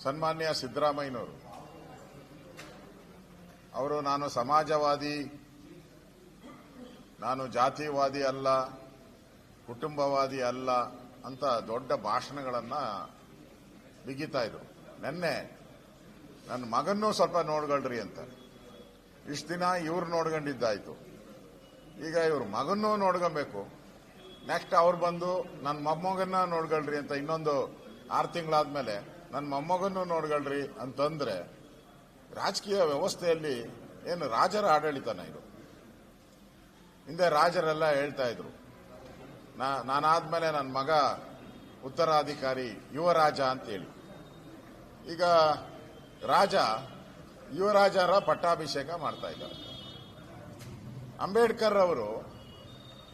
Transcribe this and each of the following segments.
ಸನ್ಮಾನ್ಯ ಸಿದ್ದರಾಮಯ್ಯನವರು ಅವರು ನಾನು ಸಮಾಜವಾದಿ, ನಾನು ಜಾತಿವಾದಿ ಅಲ್ಲ, ಕುಟುಂಬವಾದಿ ಅಲ್ಲ ಅಂತ ದೊಡ್ಡ ಭಾಷಣಗಳನ್ನು ಬಿಗಿತಾ ಇದ್ರು. ನೆನ್ನೆ ನನ್ನ ಮಗನ್ನೂ ಸ್ವಲ್ಪ ನೋಡ್ಕೊಳ್ರಿ ಅಂತ. ಇಷ್ಟು ದಿನ ಇವ್ರು ನೋಡ್ಕೊಂಡಿದ್ದಾಯ್ತು, ಈಗ ಇವ್ರ ಮಗನ್ನೂ ನೋಡ್ಕೊಬೇಕು. ನೆಕ್ಸ್ಟ್ ಅವ್ರು ಬಂದು ನನ್ನ ಮೊಮ್ಮಗನ್ನ ನೋಡ್ಕೊಳ್ರಿ ಅಂತ ಇನ್ನೊಂದು 6 ತಿಂಗಳಾದ್ಮೇಲೆ ನನ್ನ ಮೊಮ್ಮಗನ್ನೂ ನೋಡ್ಕೊಳ್ರಿ ಅಂತಂದ್ರೆ ರಾಜಕೀಯ ವ್ಯವಸ್ಥೆಯಲ್ಲಿ ಏನು ರಾಜರ ಆಡಳಿತನ ಇದು? ಹಿಂದೆ ರಾಜರೆಲ್ಲ ಹೇಳ್ತಾ ಇದ್ರು, ನಾನಾದ್ಮೇಲೆ ನನ್ನ ಮಗ ಉತ್ತರಾಧಿಕಾರಿ ಯುವರಾಜ ಅಂತೇಳಿ. ಈಗ ರಾಜ ಯುವರಾಜರ ಪಟ್ಟಾಭಿಷೇಕ ಮಾಡ್ತಾ ಇದ್ದಾರೆ. ಅಂಬೇಡ್ಕರ್ ಅವರು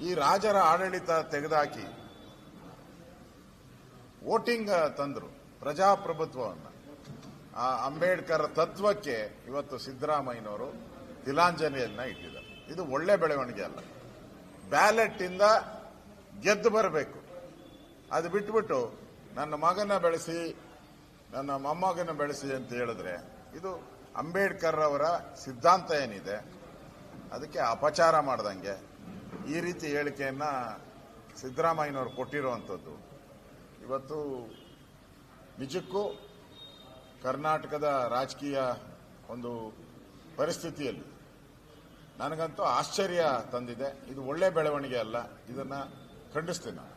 ಈ ರಾಜರ ಆಡಳಿತ ತೆಗೆದುಹಾಕಿ ವೋಟಿಂಗ್ ತಂದ್ರು, ಪ್ರಜಾಪ್ರಭುತ್ವವನ್ನು. ಆ ಅಂಬೇಡ್ಕರ್ ತತ್ವಕ್ಕೆ ಇವತ್ತು ಸಿದ್ದರಾಮಯ್ಯನವರು ತಿಲಾಂಜಲಿಯನ್ನ ಇಟ್ಟಿದ್ದಾರೆ. ಇದು ಒಳ್ಳೆ ಬೆಳವಣಿಗೆ ಅಲ್ಲ. ಬ್ಯಾಲೆಟ್ ಇಂದ ಗೆದ್ದು ಬರಬೇಕು. ಅದು ಬಿಟ್ಬಿಟ್ಟು ನನ್ನ ಮಗನ ಬೆಳೆಸಿ, ನನ್ನ ಮೊಮ್ಮಗನ ಬೆಳೆಸಿ ಅಂತ ಹೇಳಿದ್ರೆ ಇದು ಅಂಬೇಡ್ಕರ್ ಅವರ ಸಿದ್ಧಾಂತ ಏನಿದೆ ಅದಕ್ಕೆ ಅಪಚಾರ ಮಾಡ್ದಂಗೆ ಈ ರೀತಿ ಹೇಳಿಕೆಯನ್ನ ಸಿದ್ದರಾಮಯ್ಯನವರು ಕೊಟ್ಟಿರುವಂಥದ್ದು ಇವತ್ತು ನಿಜಕ್ಕೂ ಕರ್ನಾಟಕದ ರಾಜಕೀಯ ಒಂದು ಪರಿಸ್ಥಿತಿಯಲ್ಲಿ ನನಗಂತೂ ಆಶ್ಚರ್ಯ ತಂದಿದೆ. ಇದು ಒಳ್ಳೆ ಬೆಳವಣಿಗೆ ಅಲ್ಲ, ಇದನ್ನ ಖಂಡಿಸ್ತೀನಿ ನಾನು.